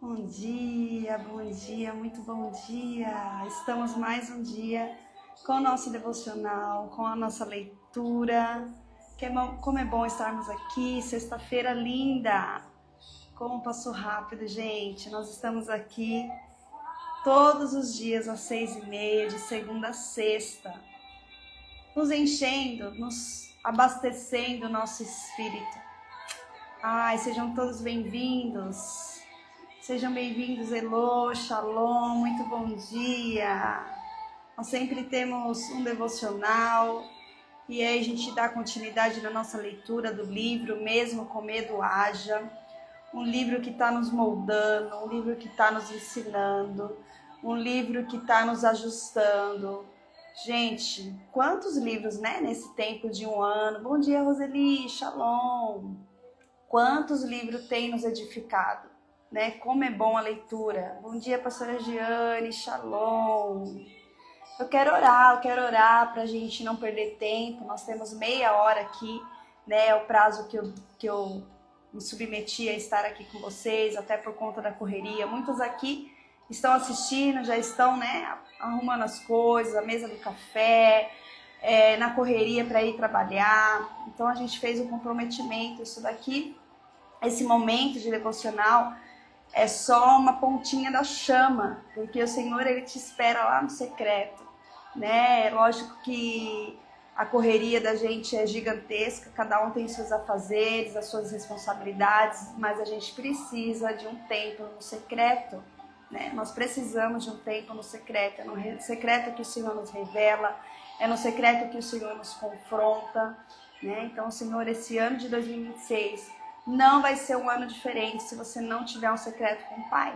Bom dia, muito bom dia. Estamos mais um dia com o nosso devocional, com a nossa leitura. Como é bom estarmos aqui, sexta-feira linda. Como passou rápido, gente. Nós estamos aqui todos os dias às 6h30, de segunda a sexta, nos enchendo, nos abastecendo o nosso espírito. Sejam todos bem-vindos. Sejam bem-vindos, Elô, Shalom, muito bom dia. Nós sempre temos um devocional e aí a gente dá continuidade na nossa leitura do livro, Mesmo com Medo Haja. Um livro que está nos moldando, um livro que está nos ensinando, um livro que está nos ajustando. Gente, quantos livros, né, nesse tempo de um ano. Bom dia, Roseli, Shalom. Quantos livros tem nos edificado? Né? Como é bom a leitura. Bom dia, pastora Giane, Shalom. Eu quero orar para a gente não perder tempo. Nós temos meia hora aqui, né? É o prazo que eu me submeti a estar aqui com vocês, até por conta da correria. Muitos aqui estão assistindo, já estão, né, arrumando as coisas, a mesa do café, na correria para ir trabalhar. Então a gente fez um comprometimento. Isso daqui, esse momento de devocional, é só uma pontinha da chama, porque o Senhor, Ele te espera lá no secreto, né? Lógico que a correria da gente é gigantesca, cada um tem seus afazeres, as suas responsabilidades, mas a gente precisa de um tempo no secreto, né? Nós precisamos de um tempo no secreto, é no secreto que o Senhor nos revela, é no secreto que o Senhor nos confronta, né? Então, Senhor, esse ano de 2026... não vai ser um ano diferente se você não tiver um secreto com o Pai.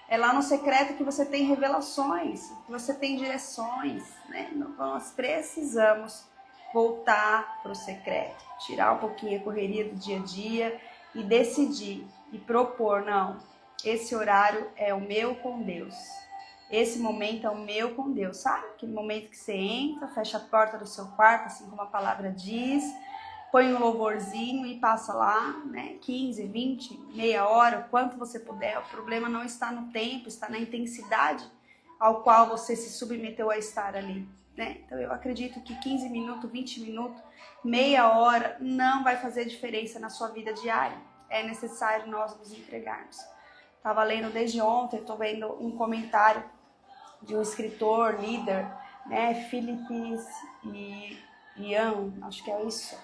É lá no secreto que você tem revelações, que você tem direções, né? Nós precisamos voltar para o secreto, tirar um pouquinho a correria do dia a dia e decidir e propor, não, esse horário é o meu com Deus. Esse momento é o meu com Deus, sabe? Aquele momento que você entra, fecha a porta do seu quarto, assim como a palavra diz, põe um louvorzinho e passa lá, né, 15, 20, meia hora, o quanto você puder. O problema não está no tempo, está na intensidade ao qual você se submeteu a estar ali, né? Então eu acredito que 15 minutos, 20 minutos, meia hora não vai fazer diferença na sua vida diária. É necessário nós nos entregarmos. Estava lendo desde ontem, estou vendo um comentário de um escritor, líder, né, Philip Young, acho que é isso.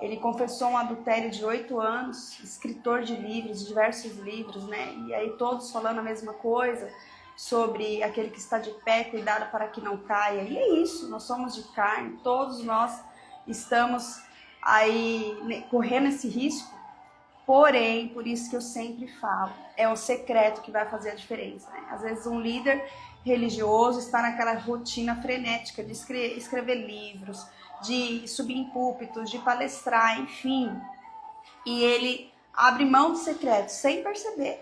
Ele confessou um adultério de 8 anos, escritor de livros, diversos livros, né? E aí todos falando a mesma coisa, sobre aquele que está de pé, cuidado para que não caia. E é isso, nós somos de carne, todos nós estamos aí, né, correndo esse risco. Porém, por isso que eu sempre falo, é o secreto que vai fazer a diferença, né? Às vezes um líder religioso está naquela rotina frenética de escrever livros, de subir em púlpitos, de palestrar, enfim. E ele abre mão do secreto sem perceber.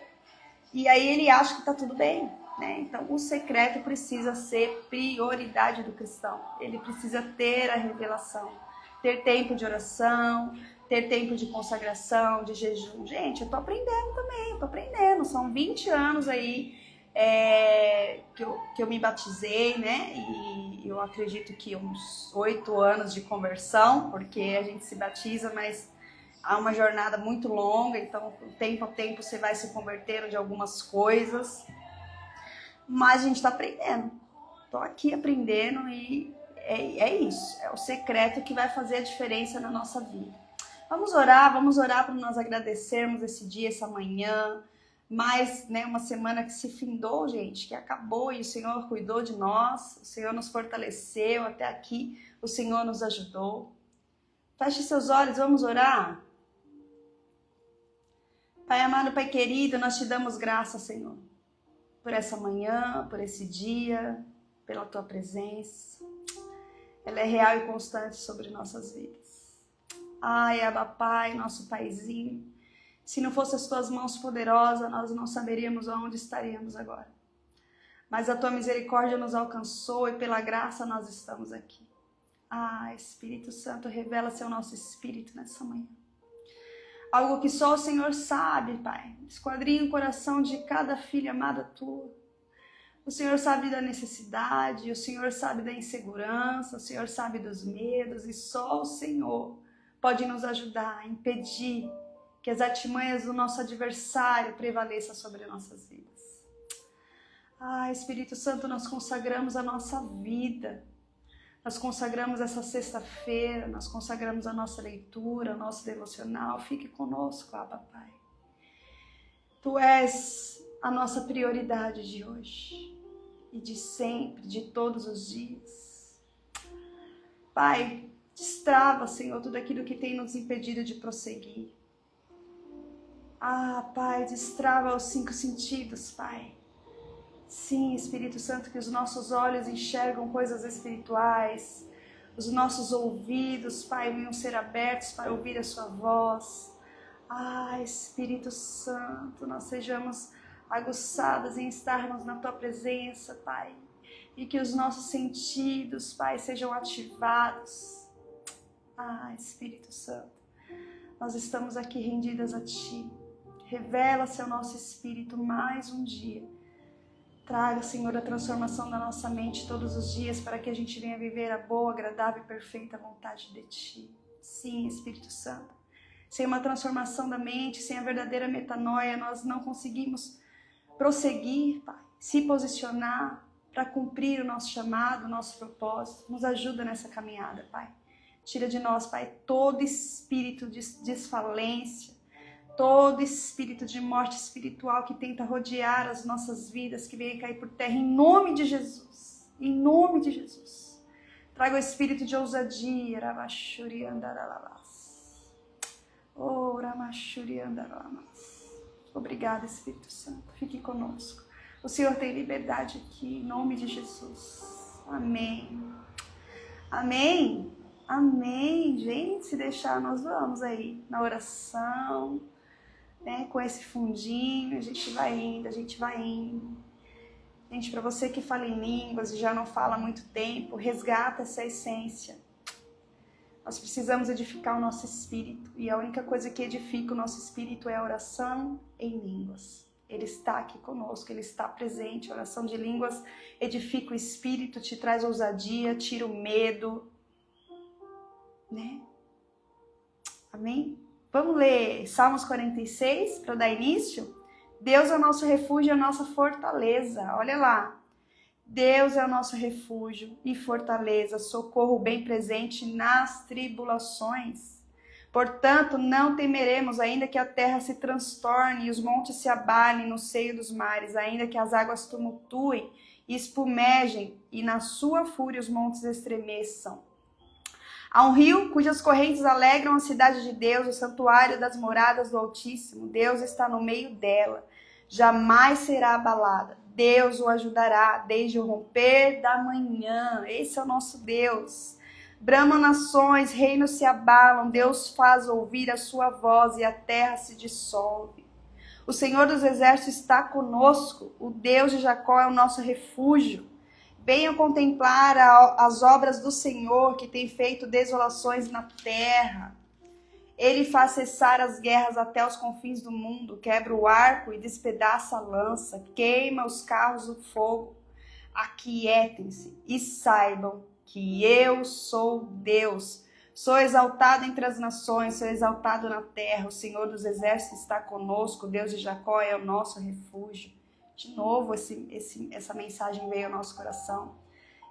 E aí ele acha que está tudo bem, né? Então o secreto precisa ser prioridade do cristão. Ele precisa ter a revelação, ter tempo de oração, ter tempo de consagração, de jejum. Gente, eu tô aprendendo também, São 20 anos aí que eu me batizei, né? E eu acredito que uns 8 anos de conversão, porque a gente se batiza, mas há uma jornada muito longa, então tempo a tempo você vai se convertendo de algumas coisas. Mas a gente tá aprendendo. Tô aqui aprendendo e é isso. É o secreto que vai fazer a diferença na nossa vida. Vamos orar para nós agradecermos esse dia, essa manhã. Mais, né, uma semana que se findou, gente, que acabou e o Senhor cuidou de nós, o Senhor nos fortaleceu até aqui, o Senhor nos ajudou. Feche seus olhos, vamos orar. Pai amado, Pai querido, nós te damos graça, Senhor, por essa manhã, por esse dia, pela tua presença. Ela é real e constante sobre nossas vidas. Ai, Abba Pai, nosso Paizinho, se não fossem as tuas mãos poderosas, nós não saberíamos aonde estaríamos agora. Mas a tua misericórdia nos alcançou e pela graça nós estamos aqui. Espírito Santo, revela-se ao nosso espírito nessa manhã. Algo que só o Senhor sabe, Pai. Esquadrinha o coração de cada filha amada tua. O Senhor sabe da necessidade, o Senhor sabe da insegurança, o Senhor sabe dos medos e só o Senhor pode nos ajudar a impedir que as artimanhas do nosso adversário prevaleçam sobre nossas vidas. Espírito Santo, nós consagramos a nossa vida, nós consagramos essa sexta-feira, nós consagramos a nossa leitura, o nosso devocional. Fique conosco, Abba, Pai. Tu és a nossa prioridade de hoje e de sempre, de todos os dias. Pai, destrava, Senhor, tudo aquilo que tem nos impedido de prosseguir. Pai, destrava os 5 sentidos, Pai. Sim, Espírito Santo, que os nossos olhos enxergam coisas espirituais, os nossos ouvidos, Pai, venham ser abertos para ouvir a sua voz. Espírito Santo, nós sejamos aguçadas em estarmos na Tua presença, Pai, e que os nossos sentidos, Pai, sejam ativados. Espírito Santo, nós estamos aqui rendidas a Ti. Revela-se ao nosso espírito mais um dia. Traga, Senhor, a transformação da nossa mente todos os dias para que a gente venha viver a boa, agradável e perfeita vontade de Ti. Sim, Espírito Santo. Sem uma transformação da mente, sem a verdadeira metanoia, nós não conseguimos prosseguir, Pai, se posicionar para cumprir o nosso chamado, o nosso propósito. Nos ajuda nessa caminhada, Pai. Tira de nós, Pai, todo espírito de desfalência, todo espírito de morte espiritual que tenta rodear as nossas vidas, que venha cair por terra, em nome de Jesus. Em nome de Jesus. Traga o espírito de ousadia. Obrigada, Espírito Santo. Fique conosco. O Senhor tem liberdade aqui, em nome de Jesus. Amém. Amém. Amém. Gente, se deixar, nós vamos aí na oração, né? Com esse fundinho, a gente vai indo, Gente, para você que fala em línguas e já não fala há muito tempo, resgata essa essência. Nós precisamos edificar o nosso espírito. E a única coisa que edifica o nosso espírito é a oração em línguas. Ele está aqui conosco, Ele está presente. A oração de línguas edifica o espírito, te traz ousadia, tira o medo. Né? Amém? Vamos ler Salmos 46 para dar início? Deus é o nosso refúgio e a nossa fortaleza. Olha lá. Deus é o nosso refúgio e fortaleza, socorro bem presente nas tribulações. Portanto, não temeremos, ainda que a terra se transtorne e os montes se abalem no seio dos mares, ainda que as águas tumultuem e espumejem e na sua fúria os montes estremeçam. Há um rio cujas correntes alegram a cidade de Deus, o santuário das moradas do Altíssimo. Deus está no meio dela, jamais será abalada. Deus o ajudará desde o romper da manhã. Esse é o nosso Deus. Bramam nações, reinos se abalam. Deus faz ouvir a sua voz e a terra se dissolve. O Senhor dos Exércitos está conosco. O Deus de Jacó é o nosso refúgio. Venham contemplar as obras do Senhor, que tem feito desolações na terra. Ele faz cessar as guerras até os confins do mundo, quebra o arco e despedaça a lança, queima os carros do fogo. Aquietem-se e saibam que eu sou Deus. Sou exaltado entre as nações, sou exaltado na terra. O Senhor dos Exércitos está conosco, o Deus de Jacó é o nosso refúgio. De novo, essa mensagem veio ao nosso coração.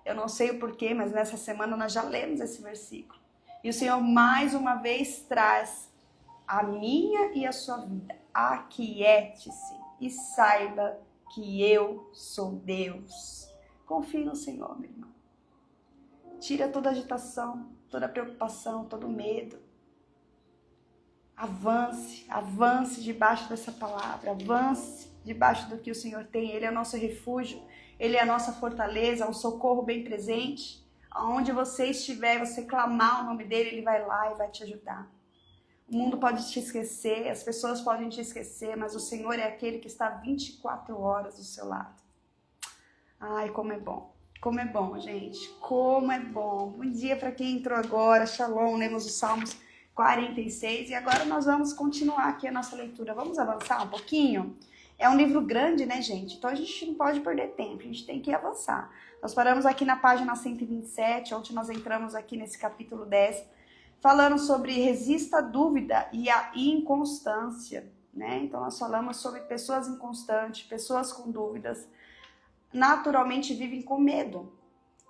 Eu não sei o porquê, mas nessa semana nós já lemos esse versículo. E o Senhor mais uma vez traz a minha e a sua vida. Aquiete-se e saiba que eu sou Deus. Confie no Senhor, meu irmão. Tira toda agitação, toda preocupação, todo medo. Avance debaixo dessa palavra. Avance debaixo do que o Senhor tem. Ele é o nosso refúgio, Ele é a nossa fortaleza, um socorro bem presente. Aonde você estiver, você clamar o nome dele, ele vai lá e vai te ajudar. O mundo pode te esquecer, as pessoas podem te esquecer, mas o Senhor é aquele que está 24 horas do seu lado. Ai, como é bom. Como é bom, gente. Como é bom. Bom dia para quem entrou agora. Shalom. Lemos os Salmos 46, e agora nós vamos continuar aqui a nossa leitura. Vamos avançar um pouquinho? É um livro grande, né, gente? Então a gente não pode perder tempo, a gente tem que avançar. Nós paramos aqui na página 127, onde nós entramos aqui nesse capítulo 10, falando sobre resista a dúvida e a inconstância, né? Então nós falamos sobre pessoas inconstantes, pessoas com dúvidas, naturalmente vivem com medo.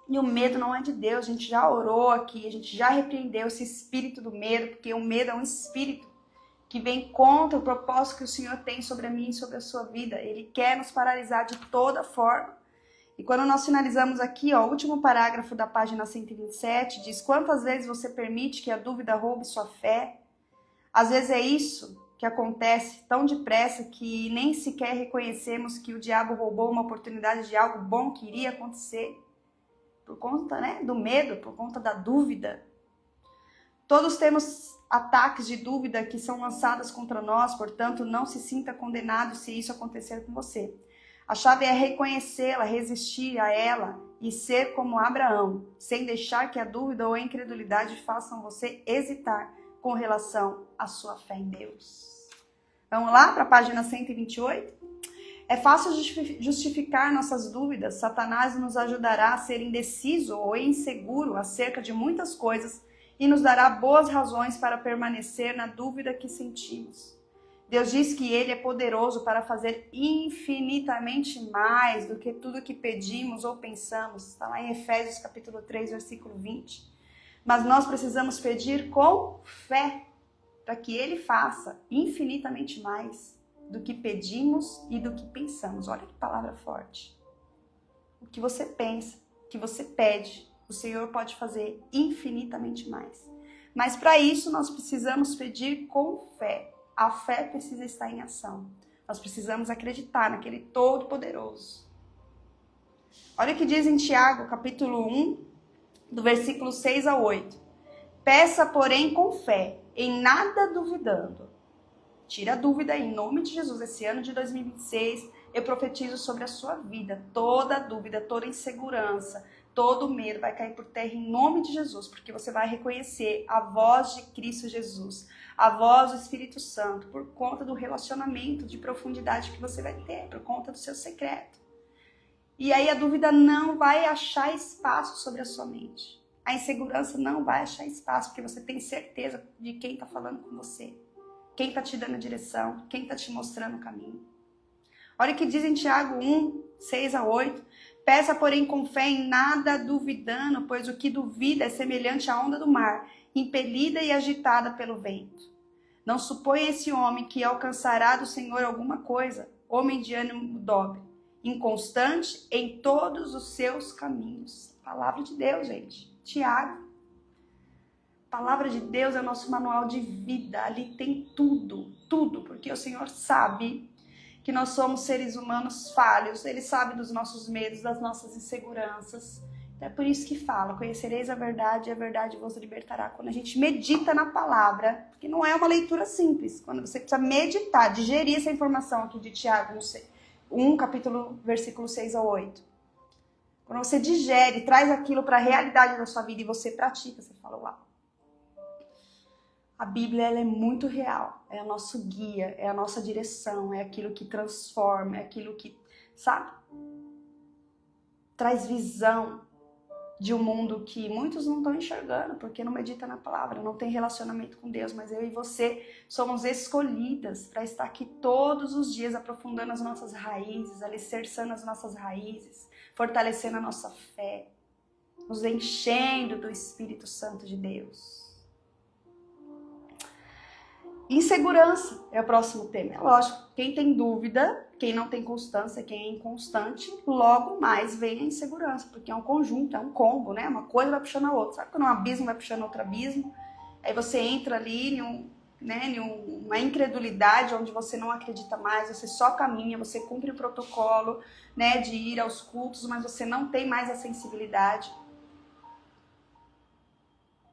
E o medo não é de Deus, a gente já orou aqui, a gente já repreendeu esse espírito do medo, porque o medo é um espírito que vem contra o propósito que o Senhor tem sobre a mim e sobre a sua vida. Ele quer nos paralisar de toda forma. E quando nós finalizamos aqui, ó, o último parágrafo da página 127, diz: quantas vezes você permite que a dúvida roube sua fé? Às vezes é isso que acontece tão depressa que nem sequer reconhecemos que o diabo roubou uma oportunidade de algo bom que iria acontecer. Por conta, né, do medo, por conta da dúvida. Todos temos ataques de dúvida que são lançados contra nós, portanto, não se sinta condenado se isso acontecer com você. A chave é reconhecê-la, resistir a ela e ser como Abraão, sem deixar que a dúvida ou a incredulidade façam você hesitar com relação à sua fé em Deus. Vamos lá para a página 128? É fácil justificar nossas dúvidas. Satanás nos ajudará a ser indeciso ou inseguro acerca de muitas coisas e nos dará boas razões para permanecer na dúvida que sentimos. Deus diz que Ele é poderoso para fazer infinitamente mais do que tudo que pedimos ou pensamos. Está lá em Efésios capítulo 3, versículo 20. Mas nós precisamos pedir com fé para que Ele faça infinitamente mais do que pedimos e do que pensamos. Olha que palavra forte. O que você pensa, o que você pede, o Senhor pode fazer infinitamente mais. Mas para isso nós precisamos pedir com fé. A fé precisa estar em ação. Nós precisamos acreditar naquele Todo-Poderoso. Olha o que diz em Tiago, capítulo 1, do versículo 6 a 8. Peça, porém, com fé, em nada duvidando. Tira a dúvida em nome de Jesus. Esse ano de 2026, eu profetizo sobre a sua vida. Toda dúvida, toda insegurança, todo medo vai cair por terra em nome de Jesus, porque você vai reconhecer a voz de Cristo Jesus, a voz do Espírito Santo, por conta do relacionamento de profundidade que você vai ter, por conta do seu secreto. E aí a dúvida não vai achar espaço sobre a sua mente. A insegurança não vai achar espaço, porque você tem certeza de quem está falando com você. Quem está te dando a direção, quem está te mostrando o caminho. Olha o que diz em Tiago 1, 6 a 8. Peça, porém, com fé, em nada duvidando, pois o que duvida é semelhante à onda do mar, impelida e agitada pelo vento. Não suponha esse homem que alcançará do Senhor alguma coisa, homem de ânimo dobre, inconstante em todos os seus caminhos. Palavra de Deus, gente. Tiago. A palavra de Deus é o nosso manual de vida, ali tem tudo, tudo, porque o Senhor sabe que nós somos seres humanos falhos, Ele sabe dos nossos medos, das nossas inseguranças. Então é por isso que fala, conhecereis a verdade e a verdade vos libertará. Quando a gente medita na palavra, porque não é uma leitura simples, quando você precisa meditar, digerir essa informação aqui de Tiago 1, capítulo, versículo 6 a 8. Quando você digere, traz aquilo para a realidade da sua vida e você pratica, você fala, uau. A Bíblia ela é muito real, é o nosso guia, é a nossa direção, é aquilo que transforma, é aquilo que, sabe? Traz visão de um mundo que muitos não estão enxergando, porque não medita na palavra, não tem relacionamento com Deus, mas eu e você somos escolhidas para estar aqui todos os dias aprofundando as nossas raízes, alicerçando as nossas raízes, fortalecendo a nossa fé, nos enchendo do Espírito Santo de Deus. Insegurança é o próximo tema. É lógico, quem tem dúvida, quem não tem constância, quem é inconstante, logo mais vem a insegurança, porque é um conjunto, é um combo, né? Uma coisa vai puxando a outra. Sabe quando um abismo vai puxando outro abismo? Aí você entra ali em uma incredulidade onde você não acredita mais, você só caminha, você cumpre o protocolo, né, de ir aos cultos, mas você não tem mais a sensibilidade.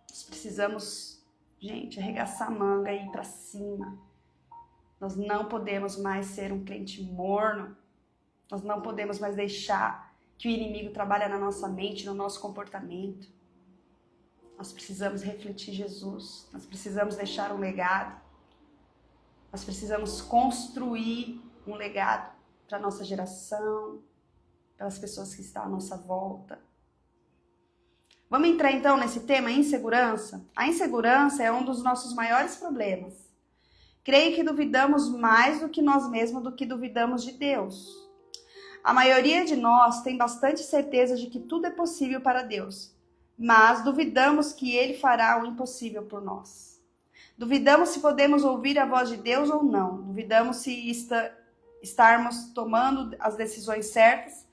Nós precisamos, gente, arregaçar a manga e ir pra cima. Nós não podemos mais ser um crente morno. Nós não podemos mais deixar que o inimigo trabalhe na nossa mente, no nosso comportamento. Nós precisamos refletir Jesus, nós precisamos deixar um legado, nós precisamos construir um legado para a nossa geração, pelas pessoas que estão à nossa volta. Vamos entrar então nesse tema, insegurança? A insegurança é um dos nossos maiores problemas. Creio que duvidamos mais do que nós mesmos, do que duvidamos de Deus. A maioria de nós tem bastante certeza de que tudo é possível para Deus, mas duvidamos que Ele fará o impossível por nós. Duvidamos se podemos ouvir a voz de Deus ou não. Duvidamos se estarmos tomando as decisões certas.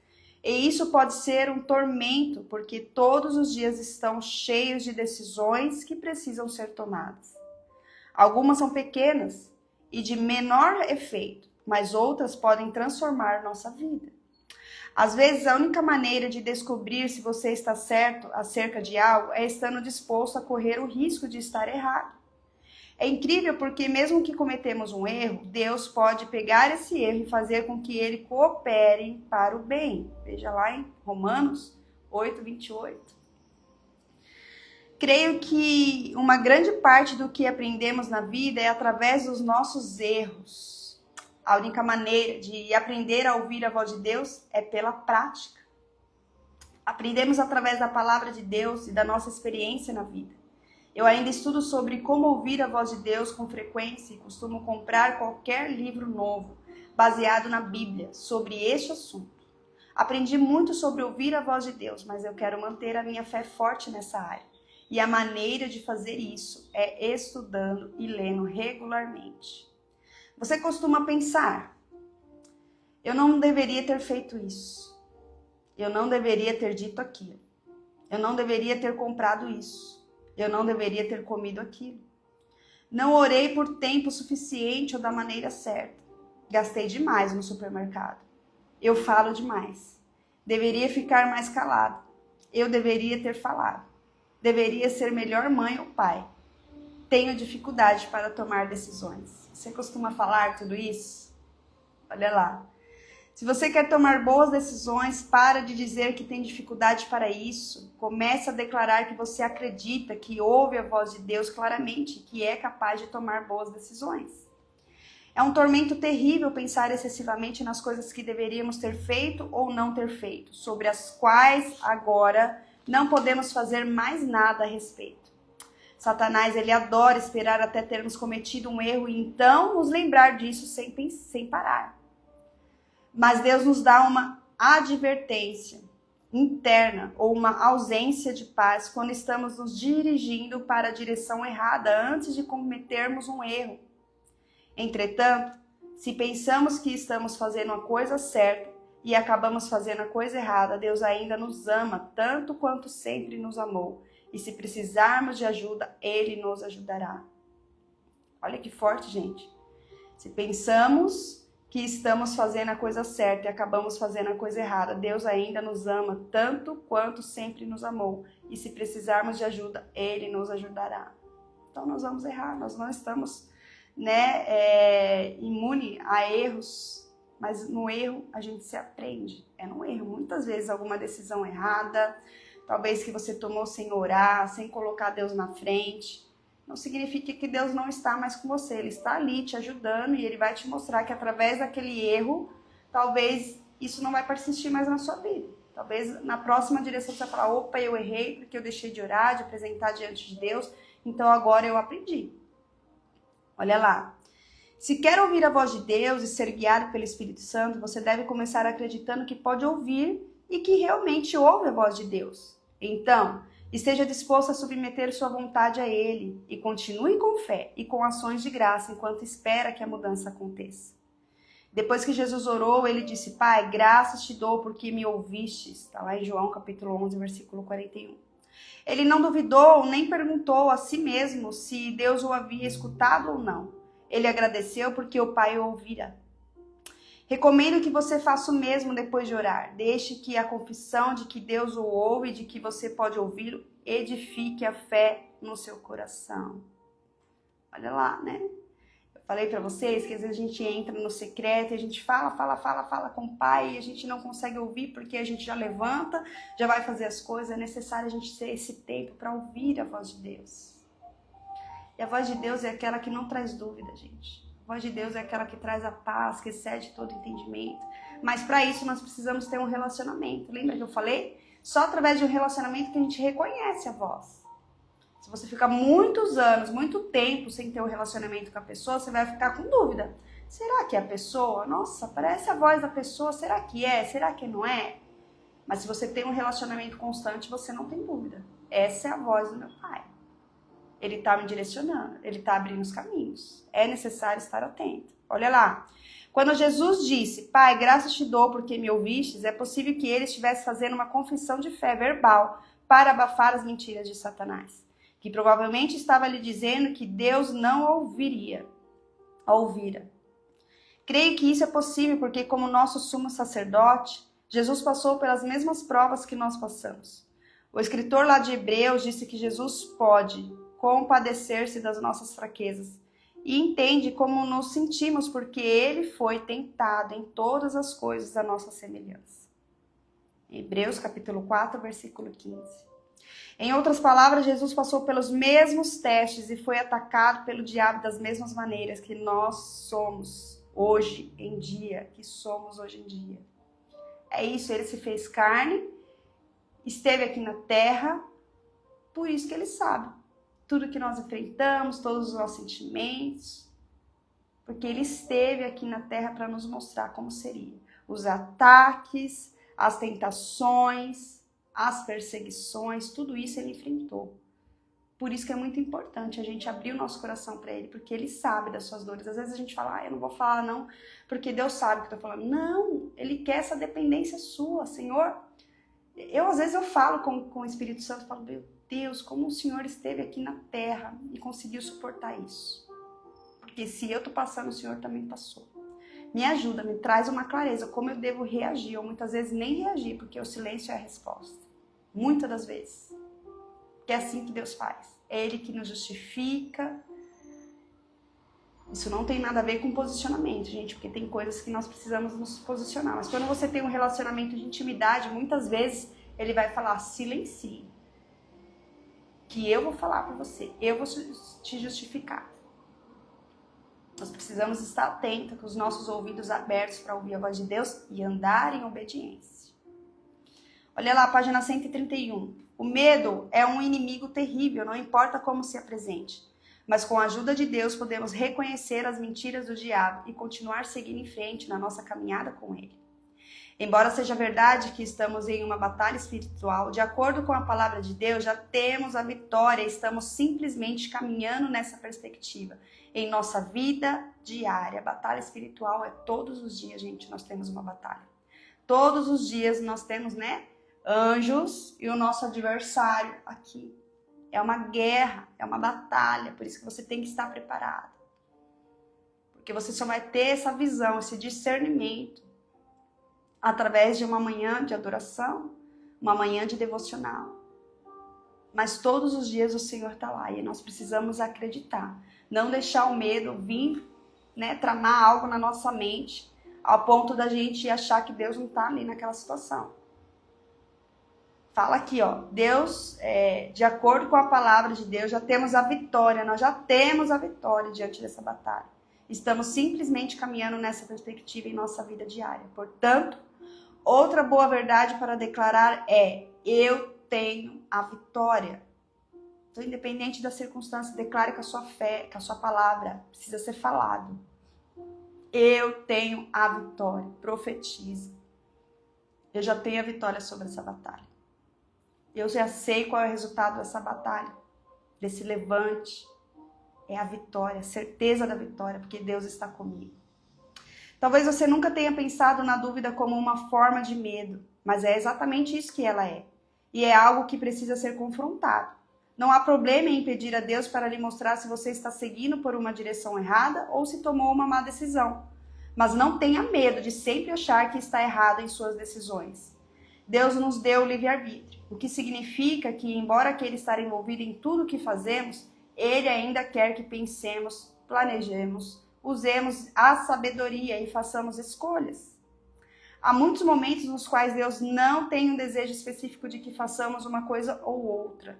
E isso pode ser um tormento, porque todos os dias estão cheios de decisões que precisam ser tomadas. Algumas são pequenas e de menor efeito, mas outras podem transformar nossa vida. Às vezes, a única maneira de descobrir se você está certo acerca de algo é estando disposto a correr o risco de estar errado. É incrível porque mesmo que cometemos um erro, Deus pode pegar esse erro e fazer com que ele coopere para o bem. Veja lá em Romanos 8:28. Creio que uma grande parte do que aprendemos na vida é através dos nossos erros. A única maneira de aprender a ouvir a voz de Deus é pela prática. Aprendemos através da palavra de Deus e da nossa experiência na vida. Eu ainda estudo sobre como ouvir a voz de Deus com frequência e costumo comprar qualquer livro novo, baseado na Bíblia, sobre este assunto. Aprendi muito sobre ouvir a voz de Deus, mas eu quero manter a minha fé forte nessa área. E a maneira de fazer isso é estudando e lendo regularmente. Você costuma pensar, eu não deveria ter feito isso. Eu não deveria ter dito aquilo. Eu não deveria ter comprado isso. Eu não deveria ter comido aquilo. Não orei por tempo suficiente ou da maneira certa. Gastei demais no supermercado. Eu falo demais. Deveria ficar mais calado. Eu deveria ter falado. Deveria ser melhor mãe ou pai. Tenho dificuldade para tomar decisões. Você costuma falar tudo isso? Olha lá. Se você quer tomar boas decisões, para de dizer que tem dificuldade para isso. Comece a declarar que você acredita, que ouve a voz de Deus claramente, que é capaz de tomar boas decisões. É um tormento terrível pensar excessivamente nas coisas que deveríamos ter feito ou não ter feito, sobre as quais agora não podemos fazer mais nada a respeito. Satanás, ele adora esperar até termos cometido um erro e então nos lembrar disso sem parar. Mas Deus nos dá uma advertência interna ou uma ausência de paz quando estamos nos dirigindo para a direção errada antes de cometermos um erro. Entretanto, se pensamos que estamos fazendo a coisa certa e acabamos fazendo a coisa errada, Deus ainda nos ama tanto quanto sempre nos amou. E se precisarmos de ajuda, Ele nos ajudará. Olha que forte, gente. Se pensamos que estamos fazendo a coisa certa e acabamos fazendo a coisa errada, Deus ainda nos ama tanto quanto sempre nos amou. E se precisarmos de ajuda, Ele nos ajudará. Então nós vamos errar, nós não estamos imune a erros, mas no erro a gente se aprende. É no erro, muitas vezes alguma decisão errada, talvez que você tomou sem orar, sem colocar Deus na frente. Não significa que Deus não está mais com você. Ele está ali te ajudando e Ele vai te mostrar que através daquele erro, talvez isso não vai persistir mais na sua vida. Talvez na próxima direção você vai falar, opa, eu errei porque eu deixei de orar, de apresentar diante de Deus, então agora eu aprendi. Olha lá. Se quer ouvir a voz de Deus e ser guiado pelo Espírito Santo, você deve começar acreditando que pode ouvir e que realmente ouve a voz de Deus. Então, esteja disposto a submeter sua vontade a Ele e continue com fé e com ações de graça enquanto espera que a mudança aconteça. Depois que Jesus orou, Ele disse, Pai, graças te dou porque me ouvistes. Está lá em João capítulo 11, versículo 41. Ele não duvidou nem perguntou a si mesmo se Deus o havia escutado ou não. Ele agradeceu porque o Pai o ouvira. Recomendo que você faça o mesmo depois de orar. Deixe que a confissão de que Deus o ouve e de que você pode ouvi-lo edifique a fé no seu coração. Olha lá, né? Eu Falei pra vocês que às vezes a gente entra no secreto e a gente fala com o pai e a gente não consegue ouvir porque a gente já levanta, já vai fazer as coisas. É necessário a gente ter esse tempo para ouvir a voz de Deus. E a voz de Deus é aquela que não traz dúvida, gente. A voz de Deus é aquela que traz a paz, que excede todo entendimento. Mas para isso nós precisamos ter um relacionamento. Lembra que eu falei? Só através de um relacionamento que a gente reconhece a voz. Se você ficar muitos anos, muito tempo sem ter um relacionamento com a pessoa, você vai ficar com dúvida. Será que é a pessoa? Nossa, parece a voz da pessoa. Será que é? Será que não é? Mas se você tem um relacionamento constante, você não tem dúvida. Essa é a voz do meu pai. Ele está me direcionando, ele está abrindo os caminhos. É necessário estar atento. Olha lá. Quando Jesus disse, Pai, graças te dou porque me ouvistes, é possível que ele estivesse fazendo uma confissão de fé verbal para abafar as mentiras de Satanás, que provavelmente estava lhe dizendo que Deus não ouvira. Creio que isso é possível porque, como nosso sumo sacerdote, Jesus passou pelas mesmas provas que nós passamos. O escritor lá de Hebreus disse que Jesus pode compadecer-se das nossas fraquezas e entende como nos sentimos porque ele foi tentado em todas as coisas da nossa semelhança. Hebreus capítulo 4, versículo 15. Em outras palavras, Jesus passou pelos mesmos testes e foi atacado pelo diabo das mesmas maneiras que nós somos hoje em dia, É isso, ele se fez carne, esteve aqui na terra, por isso que ele sabe tudo que nós enfrentamos, todos os nossos sentimentos, porque ele esteve aqui na terra para nos mostrar como seria. Os ataques, as tentações, as perseguições, tudo isso ele enfrentou. Por isso que é muito importante a gente abrir o nosso coração para ele, porque ele sabe das suas dores. Às vezes a gente fala, eu não vou falar não, porque Deus sabe o que eu tô falando. Não, ele quer essa dependência sua, Senhor. Às vezes eu falo com o Espírito Santo, eu falo, meu Deus, como o Senhor esteve aqui na terra e conseguiu suportar isso. Porque se eu tô passando, o Senhor também passou. Me ajuda, me traz uma clareza, como eu devo reagir, ou muitas vezes nem reagir, porque o silêncio é a resposta. Muitas das vezes. Que é assim que Deus faz. É Ele que nos justifica. Isso não tem nada a ver com posicionamento, gente, porque tem coisas que nós precisamos nos posicionar. Mas quando você tem um relacionamento de intimidade, muitas vezes Ele vai falar, silencie. Que eu vou falar para você, eu vou te justificar. Nós precisamos estar atentos, com os nossos ouvidos abertos para ouvir a voz de Deus e andar em obediência. Olha lá, página 131. O medo é um inimigo terrível, não importa como se apresente. Mas com a ajuda de Deus podemos reconhecer as mentiras do diabo e continuar seguindo em frente na nossa caminhada com ele. Embora seja verdade que estamos em uma batalha espiritual, de acordo com a palavra de Deus, já temos a vitória e estamos simplesmente caminhando nessa perspectiva. Em nossa vida diária, a batalha espiritual é todos os dias, gente, nós temos uma batalha. Todos os dias nós temos, anjos e o nosso adversário aqui. É uma guerra, é uma batalha, por isso que você tem que estar preparado. Porque você só vai ter essa visão, esse discernimento, através de uma manhã de adoração, uma manhã de devocional. Mas todos os dias o Senhor está lá e nós precisamos acreditar. Não deixar o medo vir, tramar algo na nossa mente, ao ponto da gente achar que Deus não está ali naquela situação. Fala aqui, Deus, de acordo com a palavra de Deus, já temos a vitória, nós já temos a vitória diante dessa batalha. Estamos simplesmente caminhando nessa perspectiva em nossa vida diária. Portanto, outra boa verdade para declarar é, eu tenho a vitória. Então, independente da circunstância, declare com a sua fé, com a sua palavra, precisa ser falado. Eu tenho a vitória, profetiza. Eu já tenho a vitória sobre essa batalha. Eu já sei qual é o resultado dessa batalha, desse levante. É a vitória, a certeza da vitória, porque Deus está comigo. Talvez você nunca tenha pensado na dúvida como uma forma de medo, mas é exatamente isso que ela é. E é algo que precisa ser confrontado. Não há problema em pedir a Deus para lhe mostrar se você está seguindo por uma direção errada ou se tomou uma má decisão. Mas não tenha medo de sempre achar que está errado em suas decisões. Deus nos deu o livre-arbítrio, o que significa que, embora queira estar envolvido em tudo o que fazemos, Ele ainda quer que pensemos, planejemos, usemos a sabedoria e façamos escolhas. Há muitos momentos nos quais Deus não tem um desejo específico de que façamos uma coisa ou outra.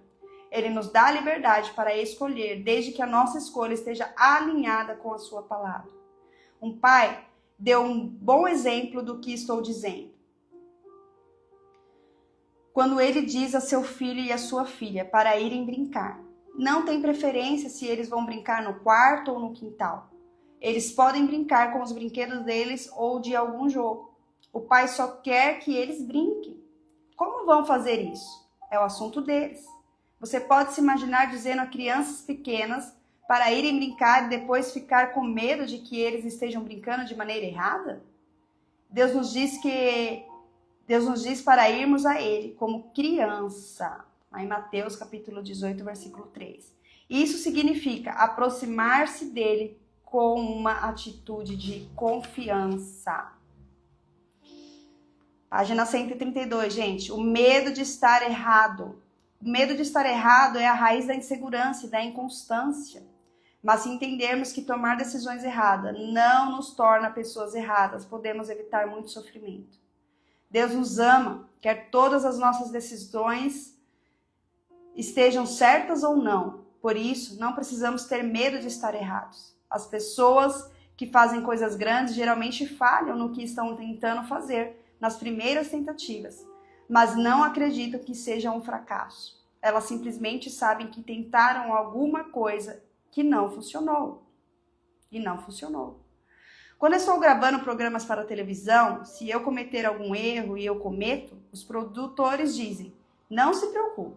Ele nos dá a liberdade para escolher, desde que a nossa escolha esteja alinhada com a sua palavra. Um pai deu um bom exemplo do que estou dizendo. Quando ele diz a seu filho e a sua filha para irem brincar. Não tem preferência se eles vão brincar no quarto ou no quintal. Eles podem brincar com os brinquedos deles ou de algum jogo. O pai só quer que eles brinquem. Como vão fazer isso? É o assunto deles. Você pode se imaginar dizendo a crianças pequenas para irem brincar e depois ficar com medo de que eles estejam brincando de maneira errada? Deus nos diz para irmos a Ele como criança. Lá em Mateus capítulo 18, versículo 3. Isso significa aproximar-se dele com uma atitude de confiança. Página 132, gente. O medo de estar errado. O medo de estar errado é a raiz da insegurança e da inconstância. Mas se entendermos que tomar decisões erradas não nos torna pessoas erradas, podemos evitar muito sofrimento. Deus nos ama, quer todas as nossas decisões estejam certas ou não. Por isso, não precisamos ter medo de estar errados. As pessoas que fazem coisas grandes geralmente falham no que estão tentando fazer nas primeiras tentativas, mas não acreditam que seja um fracasso. Elas simplesmente sabem que tentaram alguma coisa que não funcionou. E não funcionou. Quando eu estou gravando programas para televisão, se eu cometer algum erro e eu cometo, os produtores dizem, não se preocupe,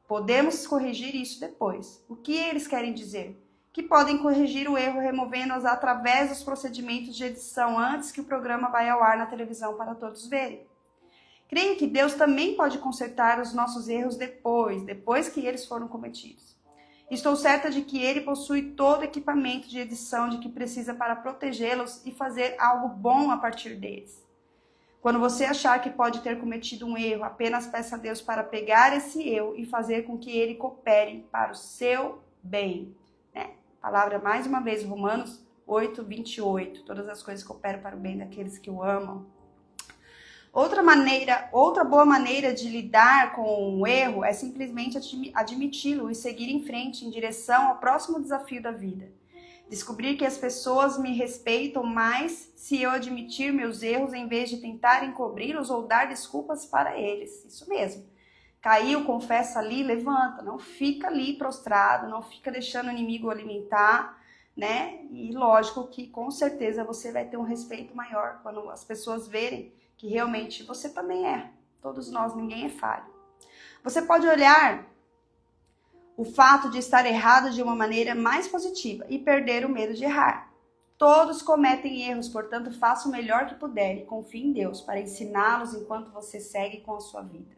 podemos corrigir isso depois. O que eles querem dizer? Que podem corrigir o erro removendo-os através dos procedimentos de edição antes que o programa vá ao ar na televisão para todos verem. Creio que Deus também pode consertar os nossos erros depois que eles foram cometidos. Estou certa de que Ele possui todo o equipamento de edição de que precisa para protegê-los e fazer algo bom a partir deles. Quando você achar que pode ter cometido um erro, apenas peça a Deus para pegar esse erro e fazer com que Ele coopere para o seu bem. Palavra mais uma vez, Romanos 8, 28. Todas as coisas cooperam para o bem daqueles que o amam. Outra boa maneira de lidar com o erro é simplesmente admiti-lo e seguir em frente em direção ao próximo desafio da vida. Descobrir que as pessoas me respeitam mais se eu admitir meus erros em vez de tentar encobri-los ou dar desculpas para eles. Isso mesmo. Caiu, confessa ali, levanta. Não fica ali prostrado, não fica deixando o inimigo alimentar, né? E lógico que com certeza você vai ter um respeito maior quando as pessoas verem que realmente você também é. Todos nós, ninguém é falho. Você pode olhar o fato de estar errado de uma maneira mais positiva e perder o medo de errar. Todos cometem erros, portanto, faça o melhor que puder e confie em Deus para ensiná-los enquanto você segue com a sua vida.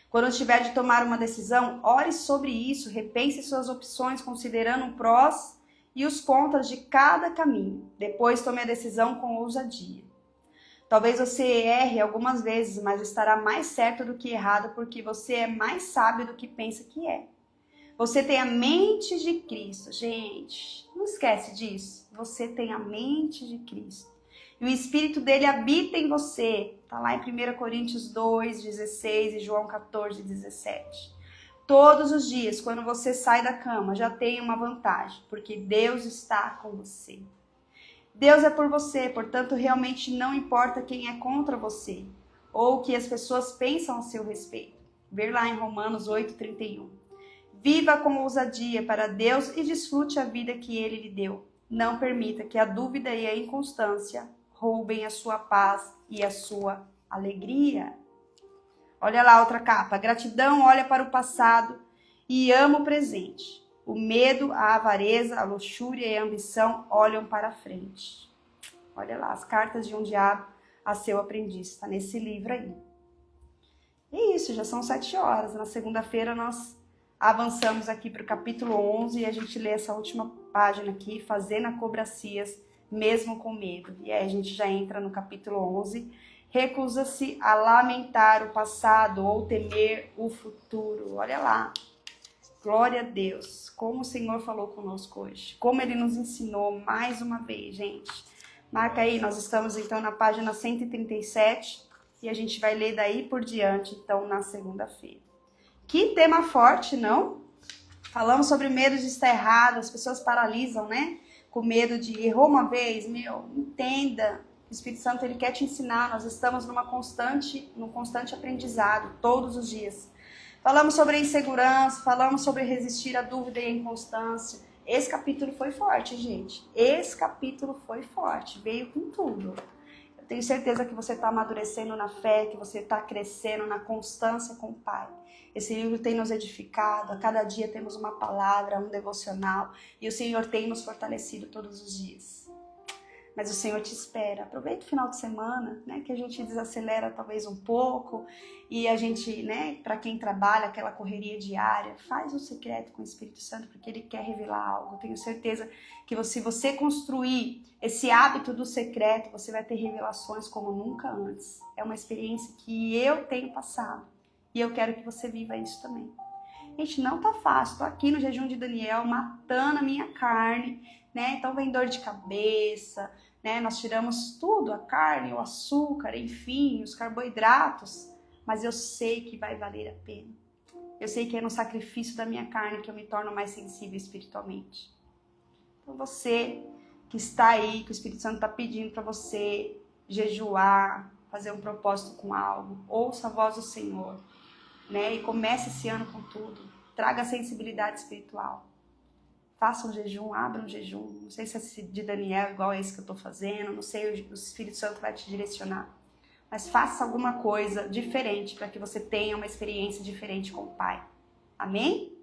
Quando tiver de tomar uma decisão, ore sobre isso, repense suas opções, considerando os prós e os contras de cada caminho. Depois tome a decisão com ousadia. Talvez você erre algumas vezes, mas estará mais certo do que errado, porque você é mais sábio do que pensa que é. Você tem a mente de Cristo. Gente, não esquece disso. Você tem a mente de Cristo. E o Espírito dele habita em você. Está lá em 1 Coríntios 2, 16 e João 14, 17. Todos os dias, quando você sai da cama, já tem uma vantagem, porque Deus está com você. Deus é por você, portanto, realmente não importa quem é contra você, ou o que as pessoas pensam a seu respeito. Ver lá em Romanos 8, 31. Viva com ousadia para Deus e desfrute a vida que Ele lhe deu. Não permita que a dúvida e a inconstância roubem a sua paz e a sua alegria. Olha lá outra capa. A gratidão olha para o passado e ama o presente. O medo, a avareza, a luxúria e a ambição olham para a frente. Olha lá, as cartas de um diabo a seu aprendiz. Está nesse livro aí. E isso, já são 7 horas. Na segunda-feira nós avançamos aqui para o capítulo 11 e a gente lê essa última página aqui, fazendo acrobacias mesmo com medo. E aí a gente já entra no capítulo 11. Recusa-se a lamentar o passado ou temer o futuro. Olha lá. glória a Deus. Como o Senhor falou conosco hoje. Como Ele nos ensinou mais uma vez, gente. Marca aí, nós estamos então na página 137 e a gente vai ler daí por diante, então, na segunda-feira. Que tema forte, não? Falamos sobre medo de estar errado, as pessoas paralisam, né? Com medo de errou uma vez, entenda. O Espírito Santo, ele quer te ensinar, nós estamos num constante aprendizado, todos os dias. Falamos sobre a insegurança, falamos sobre resistir à dúvida e à inconstância. Esse capítulo foi forte, gente. Esse capítulo foi forte, veio com tudo. Eu tenho certeza que você está amadurecendo na fé, que você está crescendo na constância com o Pai. Esse livro tem nos edificado, a cada dia temos uma palavra, um devocional, e o Senhor tem nos fortalecido todos os dias. Mas o Senhor te espera. Aproveita o final de semana, né, que a gente desacelera talvez um pouco e a gente, né, para quem trabalha aquela correria diária, faz um secreto com o Espírito Santo porque Ele quer revelar algo. Tenho certeza que se você construir esse hábito do secreto, você vai ter revelações como nunca antes. É uma experiência que eu tenho passado e eu quero que você viva isso também. Gente, não tá fácil. Tô aqui no jejum de Daniel matando a minha carne, né? Então vem dor de cabeça, né? Nós tiramos tudo, a carne, o açúcar, enfim, os carboidratos, mas eu sei que vai valer a pena. Eu sei que é no sacrifício da minha carne que eu me torno mais sensível espiritualmente. Então você que está aí, que o Espírito Santo está pedindo para você jejuar, fazer um propósito com algo, ouça a voz do Senhor, né? E comece esse ano com tudo. Traga sensibilidade espiritual. Faça um jejum, abra um jejum. Não sei se esse de Daniel é igual a esse que eu estou fazendo. Não sei, o Espírito Santo vai te direcionar. Mas faça alguma coisa diferente para que você tenha uma experiência diferente com o Pai. Amém?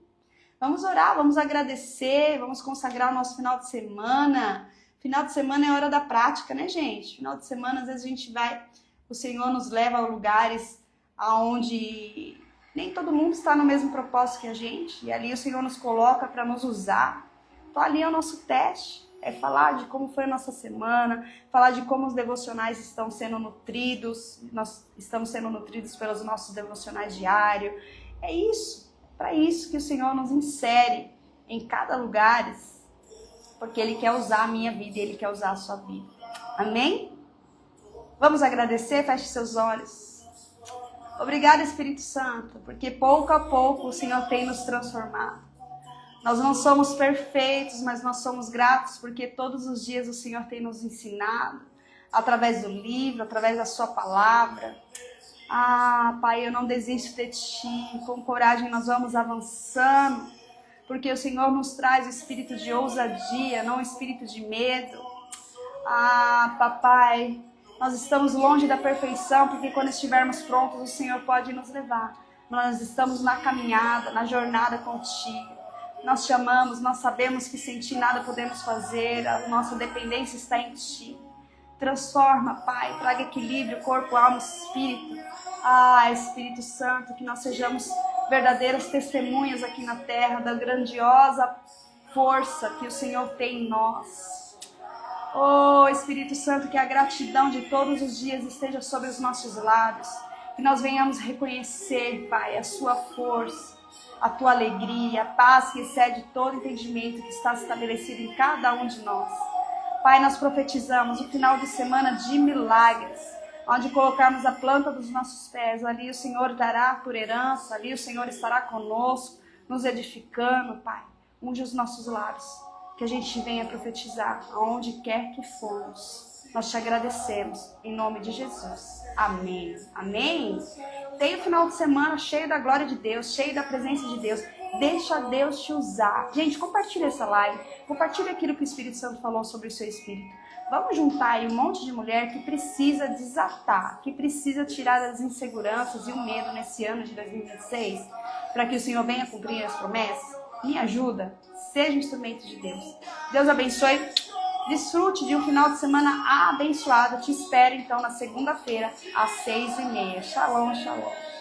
Vamos orar, vamos agradecer, vamos consagrar o nosso final de semana. Final de semana é hora da prática, né, gente? Final de semana, às vezes a gente vai... O Senhor nos leva a lugares onde... Nem todo mundo está no mesmo propósito que a gente. E ali o Senhor nos coloca para nos usar. Então ali é o nosso teste. É falar de como foi a nossa semana. Falar de como os devocionais estão sendo nutridos. Nós estamos sendo nutridos pelos nossos devocionais diários. É isso. Para isso que o Senhor nos insere em cada lugar. Porque Ele quer usar a minha vida e Ele quer usar a sua vida. Amém? Vamos agradecer? Feche seus olhos. Obrigada, Espírito Santo, porque pouco a pouco o Senhor tem nos transformado. Nós não somos perfeitos, mas nós somos gratos porque todos os dias o Senhor tem nos ensinado, através do livro, através da sua palavra. Ah, Pai, eu não desisto de Ti, com coragem nós vamos avançando, porque o Senhor nos traz o espírito de ousadia, não o espírito de medo. Ah, Papai, nós estamos longe da perfeição, porque quando estivermos prontos, o Senhor pode nos levar. Nós estamos na caminhada, na jornada contigo. Nós te amamos, nós sabemos que sem Ti nada podemos fazer, a nossa dependência está em Ti. Transforma, Pai, traga equilíbrio, corpo, alma e espírito. Ah, Espírito Santo, que nós sejamos verdadeiras testemunhas aqui na terra da grandiosa força que o Senhor tem em nós. Oh, Espírito Santo, que a gratidão de todos os dias esteja sobre os nossos lábios. Que nós venhamos reconhecer, Pai, a sua força, a tua alegria, a paz que excede todo entendimento que está estabelecido em cada um de nós. Pai, nós profetizamos o final de semana de milagres, onde colocarmos a planta dos nossos pés. Ali o Senhor dará por herança, ali o Senhor estará conosco, nos edificando, Pai. Unge os nossos lábios. Que a gente venha profetizar aonde quer que formos. Nós te agradecemos, em nome de Jesus. Amém. Amém? Tenha o final de semana cheio da glória de Deus, cheio da presença de Deus. Deixa Deus te usar. Gente, compartilha essa live. Compartilha aquilo que o Espírito Santo falou sobre o seu espírito. Vamos juntar aí um monte de mulher que precisa desatar, que precisa tirar as inseguranças e o medo nesse ano de 2026, para que o Senhor venha cumprir as promessas. Me ajuda, seja instrumento de Deus. Deus abençoe, desfrute de um final de semana abençoado. Te espero então na segunda-feira às 6h30. Shalom, shalom.